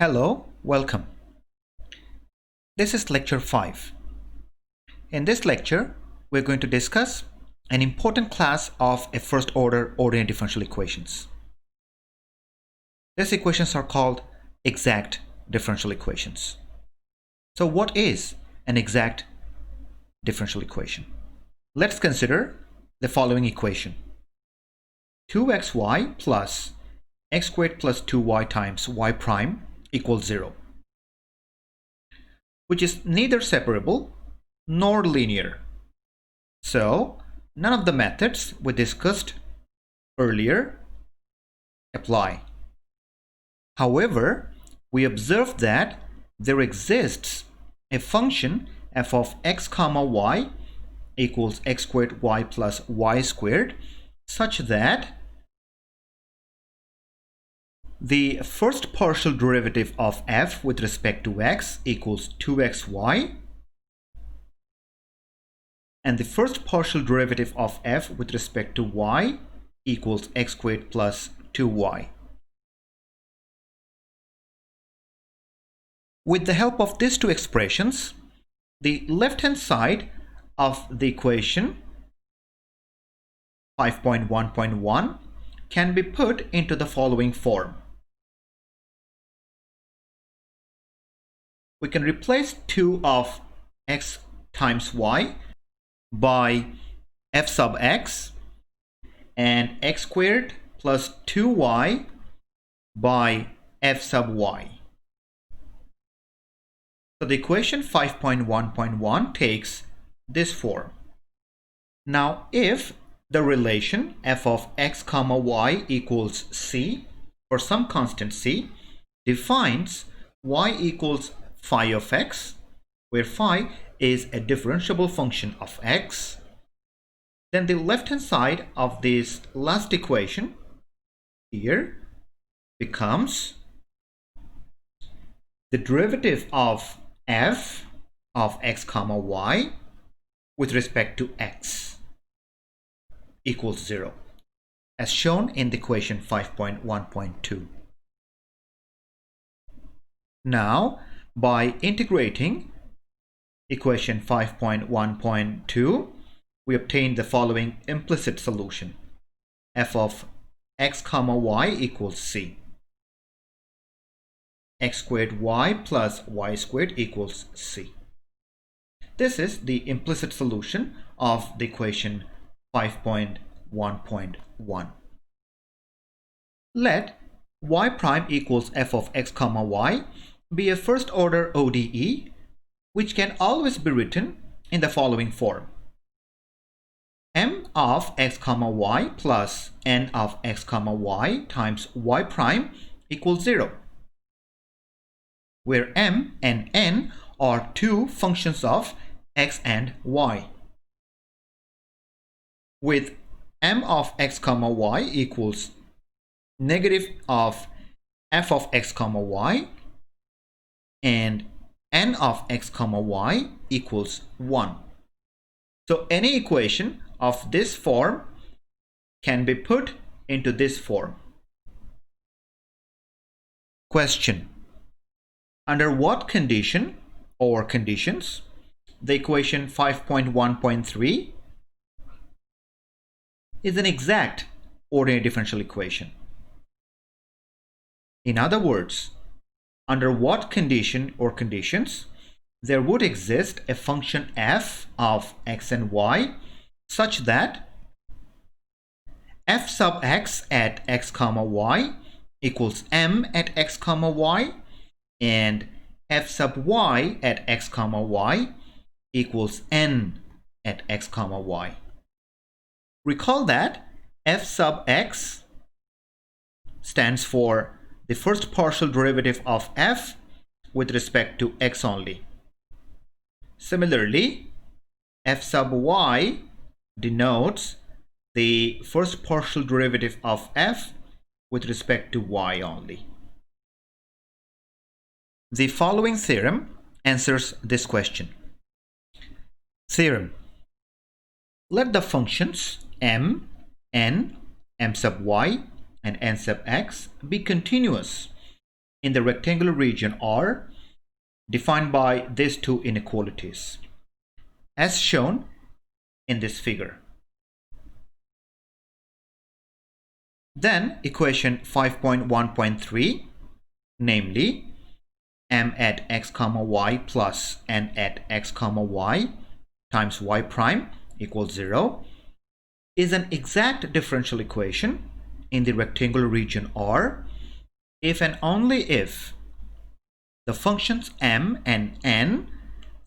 Hello, welcome. This is lecture 5. In this lecture, we're going to discuss an important class of a first-order ordinary differential equations. These equations are called exact differential equations. So what is an exact differential equation? Let's consider the following equation. 2xy plus x squared plus 2y times y prime equals 0, which is neither separable nor linear. So none of the methods we discussed earlier apply. However, we observe that there exists a function f of x comma y equals x squared y plus y squared such that the first partial derivative of f with respect to x equals 2xy, and the first partial derivative of f with respect to y equals x squared plus 2y. With the help of these two expressions, the left-hand side of the equation 5.1.1 can be put into the following form. We can replace 2 of x times y by f sub x and x squared plus 2y by f sub y. So the equation 5.1.1 takes this form. Now if the relation f of x comma y equals c for some constant c defines y equals phi of x, where phi is a differentiable function of x, then the left hand side of this last equation here becomes the derivative of f of x comma y with respect to x equals 0, as shown in the equation 5.1.2. Now, by integrating equation 5.1.2, we obtain the following implicit solution. F of x comma y equals c. X squared y plus y squared equals c. This is the implicit solution of the equation 5.1.1. Let y prime equals f of x comma y be a first order ODE, which can always be written in the following form. M of x comma y plus n of x comma y times y prime equals 0, where m and n are two functions of x and y, with m of x comma y equals negative of f of x comma y and n of x comma y equals 1. So any equation of this form can be put into this form. Question: under what condition or conditions the equation 5.1.3 is an exact ordinary differential equation? In other words, under what condition or conditions there would exist a function f of x and y such that f sub x at x comma y equals m at x comma y and f sub y at x comma y equals n at x comma y. Recall that f sub x stands for the first partial derivative of f with respect to x only. Similarly, f sub y denotes the first partial derivative of f with respect to y only. The following theorem answers this question. Theorem: let the functions m, n, m sub y, and n sub x be continuous in the rectangular region are defined by these two inequalities, as shown in this figure. Then equation 5.1.3, namely m at x comma y plus n at x comma y times y prime equals 0, is an exact differential equation in the rectangular region R if and only if the functions m and n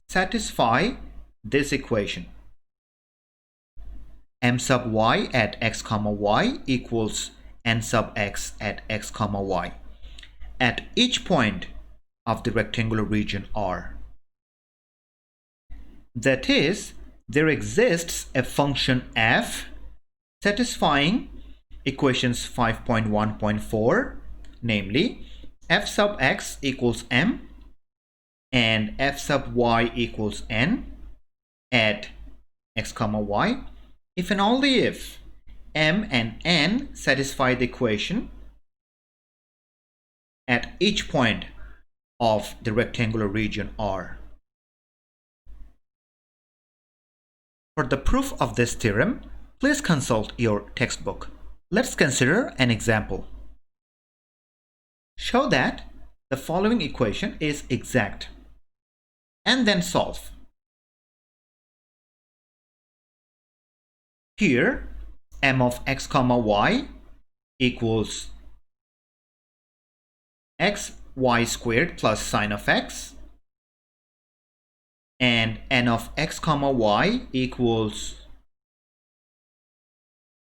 satisfy this equation. M sub y at x comma y equals n sub x at x comma y at each point of the rectangular region R. That is, there exists a function f satisfying equations 5.1.4, namely f sub x equals m and f sub y equals n at x comma y if and only if m and n satisfy the equation at each point of the rectangular region R. For the proof of this theorem, please consult your textbook. Let's consider an example. Show that the following equation is exact, and then solve. Here, m of x comma y equals xy squared plus sine of x, and n of x comma y equals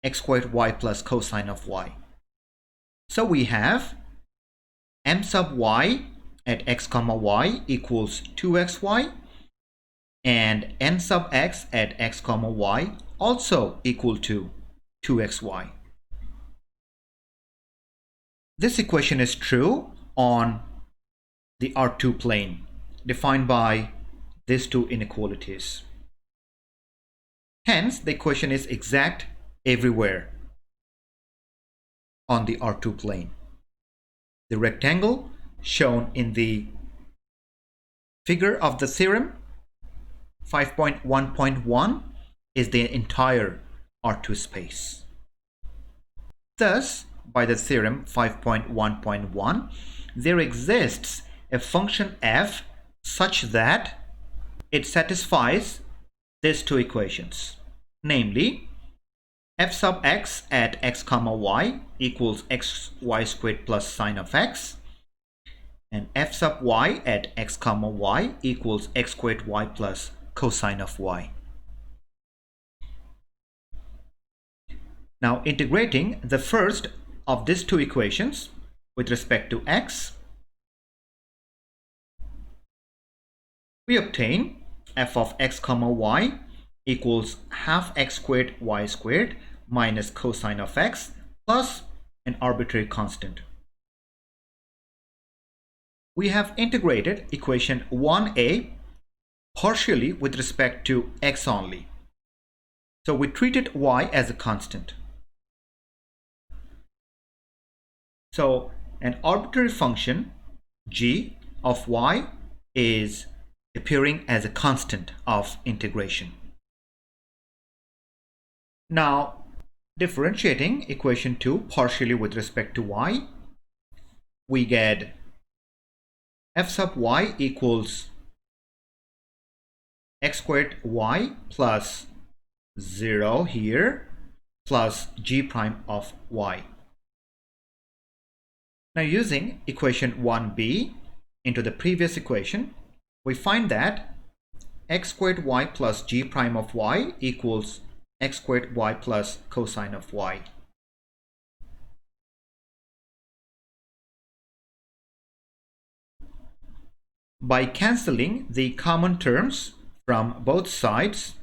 x squared y plus cosine of y. So we have m sub y at x comma y equals 2xy, and n sub x at x comma y also equal to 2xy. This equation is true on the R2 plane, defined by these two inequalities. Hence, the equation is exact everywhere on the R2 plane. The rectangle shown in the figure of the theorem 5.1.1 is the entire R2 space. Thus, by the theorem 5.1.1, there exists a function f such that it satisfies these two equations, namely f sub x at x comma y equals xy squared plus sine of x, and f sub y at x comma y equals x squared y plus cosine of y. Now integrating the first of these two equations with respect to x, we obtain f of x comma y equals half x squared y squared minus cosine of x plus an arbitrary constant. We have integrated equation 1a partially with respect to x only. So we treated y as a constant. So an arbitrary function g of y is appearing as a constant of integration. Now, differentiating equation 2 partially with respect to y, we get f sub y equals x squared y plus 0 here plus g prime of y. Now using equation 1b into the previous equation, we find that x squared y plus g prime of y equals x squared y plus cosine of y. By cancelling the common terms from both sides,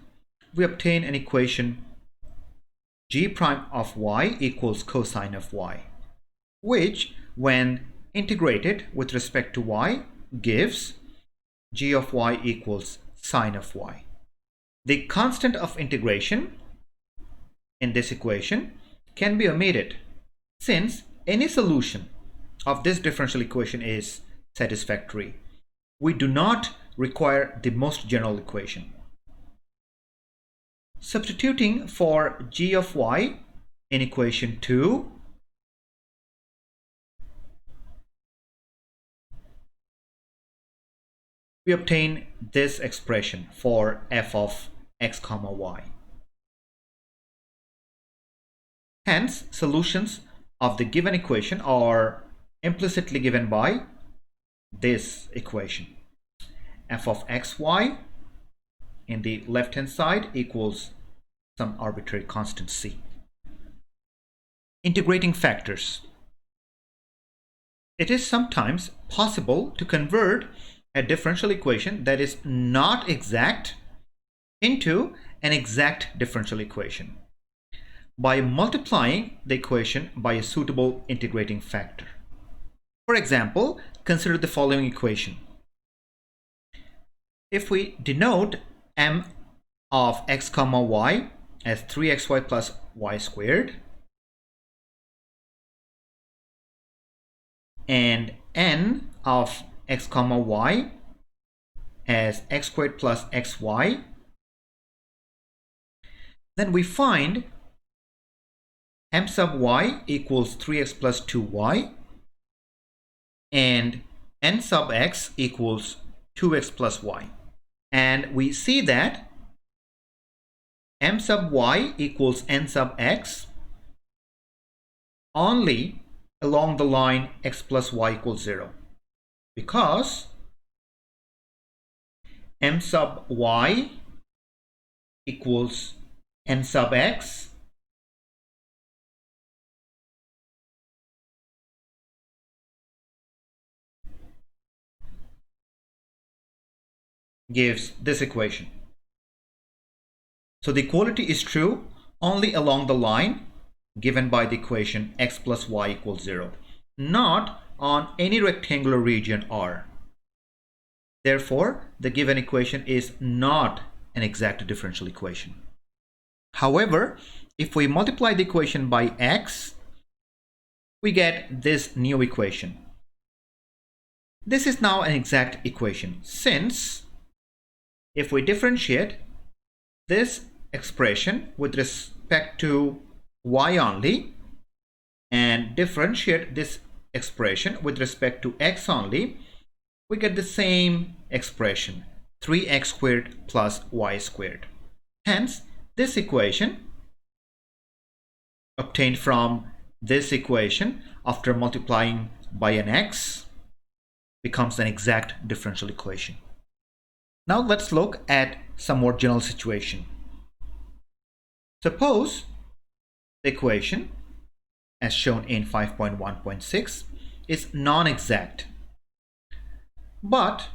we obtain an equation g prime of y equals cosine of y, which when integrated with respect to y gives g of y equals sine of y. The constant of integration in this equation can be omitted, since any solution of this differential equation is satisfactory. We do not require the most general equation. Substituting for g of y in equation 2, we obtain this expression for f of x comma y. Hence, solutions of the given equation are implicitly given by this equation. F of xy in the left hand side equals some arbitrary constant c. Integrating factors. It is sometimes possible to convert a differential equation that is not exact into an exact differential equation by multiplying the equation by a suitable integrating factor. For example, consider the following equation. If we denote m of x comma y as 3xy plus y squared and n of x comma y as x squared plus xy, then we find m sub y equals 3x plus 2y and n sub x equals 2x plus y. And we see that m sub y equals n sub x only along the line x plus y equals 0, because m sub y equals n sub x gives this equation. So the equality is true only along the line given by the equation x plus y equals 0, not on any rectangular region R. Therefore, the given equation is not an exact differential equation. However, if we multiply the equation by x, we get this new equation. This is now an exact equation, since if we differentiate this expression with respect to y only and differentiate this expression with respect to x only, we get the same expression, 3x squared plus y squared. Hence, this equation obtained from this equation after multiplying by an x becomes an exact differential equation. Now let's look at some more general situation. Suppose the equation, as shown in 5.1.6, is non-exact. But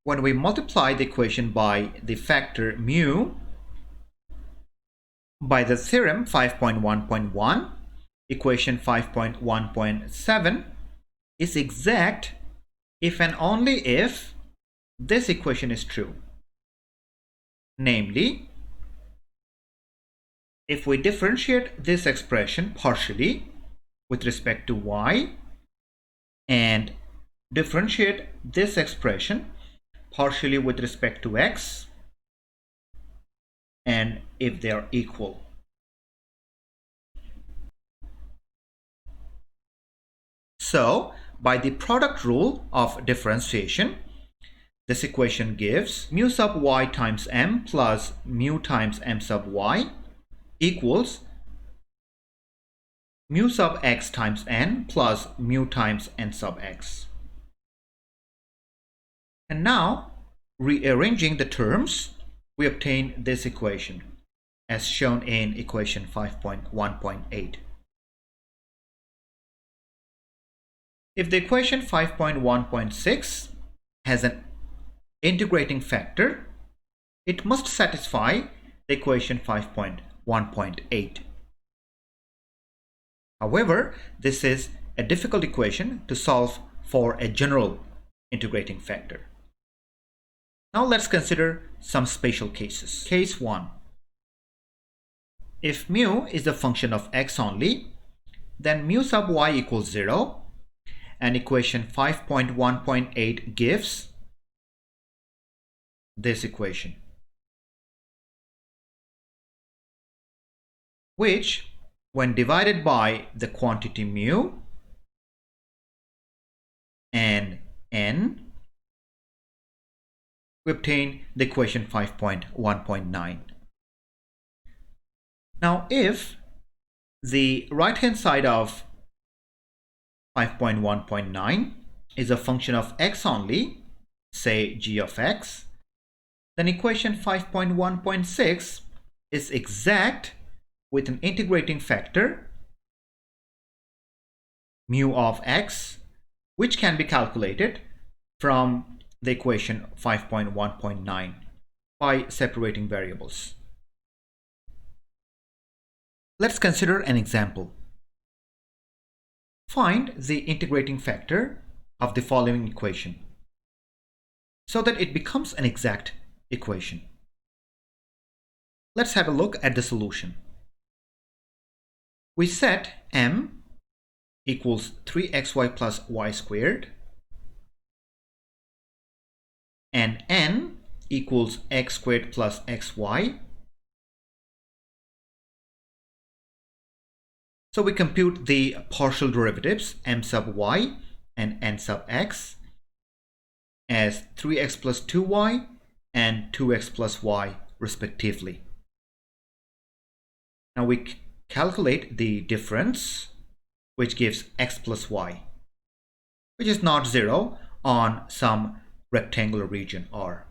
when we multiply the equation by the factor mu, by the theorem 5.1.1, equation 5.1.7 is exact if and only if this equation is true. Namely, if we differentiate this expression partially with respect to y and differentiate this expression partially with respect to x, and if they are equal. So, by the product rule of differentiation, this equation gives mu sub y times m plus mu times m sub y equals mu sub x times n plus mu times n sub x. And now, rearranging the terms, we obtain this equation as shown in equation 5.1.8. If the equation 5.1.6 has an integrating factor, it must satisfy the equation 5.1.8. However, this is a difficult equation to solve for a general integrating factor. Now let's consider some special cases. Case 1. If mu is a function of x only, then mu sub y equals 0, and equation 5.1.8 gives this equation, which when divided by the quantity mu and n, we obtain the equation 5.1.9. Now, if the right-hand side of 5.1.9 is a function of x only, say g of x, then equation 5.1.6 is exact with an integrating factor mu of x, which can be calculated from the equation 5.1.9 by separating variables. Let's consider an example. Find the integrating factor of the following equation so that it becomes an exact equation. Let's have a look at the solution. We set m equals 3xy plus y squared and n equals x squared plus xy. So we compute the partial derivatives m sub y and n sub x as 3x plus 2y and 2x plus y respectively. Now we calculate the difference, which gives x plus y, which is not 0 on some rectangular region R.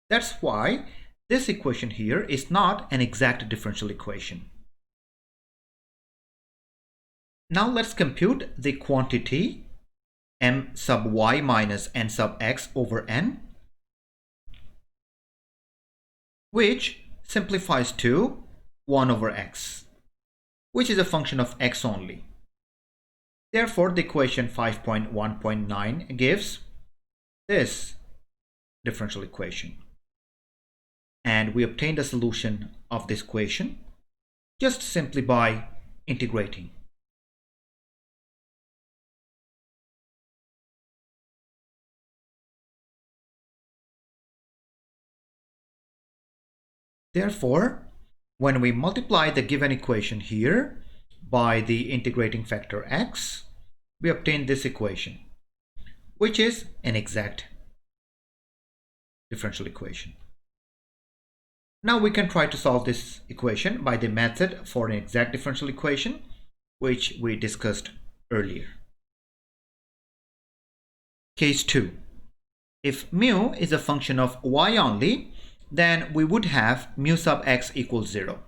That's why this equation here is not an exact differential equation. Now let's compute the quantity m sub y minus n sub x over n, which simplifies to 1 over x, which is a function of x only. Therefore, the equation 5.1.9 gives this differential equation. And we obtain the solution of this equation just simply by integrating. Therefore, when we multiply the given equation here by the integrating factor x, we obtain this equation, which is an exact differential equation. Now we can try to solve this equation by the method for an exact differential equation, which we discussed earlier. Case 2. If mu is a function of y only, then we would have mu sub x equals 0.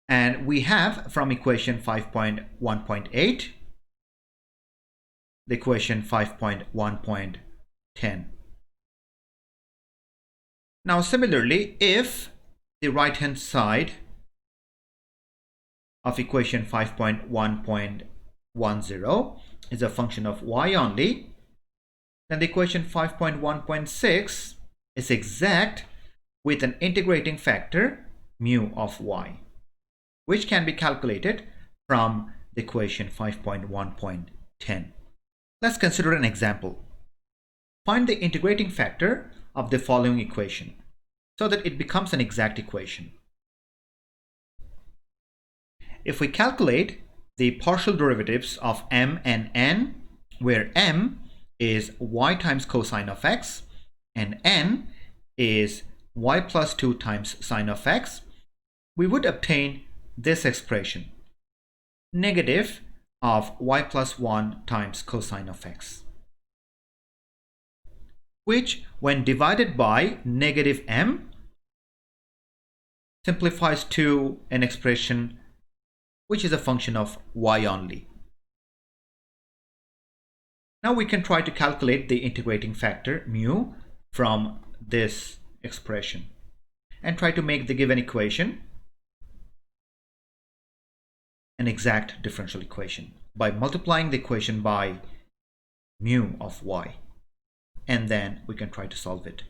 And we have from equation 5.1.8 the equation 5.1.10. Now similarly, if the right-hand side of equation 5.1.10 is a function of y only, then the equation 5.1.6 is exact with an integrating factor mu of y, which can be calculated from the equation 5.1.10. Let's consider an example. Find the integrating factor of the following equation so that it becomes an exact equation. If we calculate the partial derivatives of m and n, where m is y times cosine of x and n is y plus 2 times sine of x, we would obtain this expression, negative of y plus 1 times cosine of x, which when divided by negative m simplifies to an expression which is a function of y only. Now we can try to calculate the integrating factor mu from this expression and try to make the given equation an exact differential equation by multiplying the equation by mu of y, and then we can try to solve it.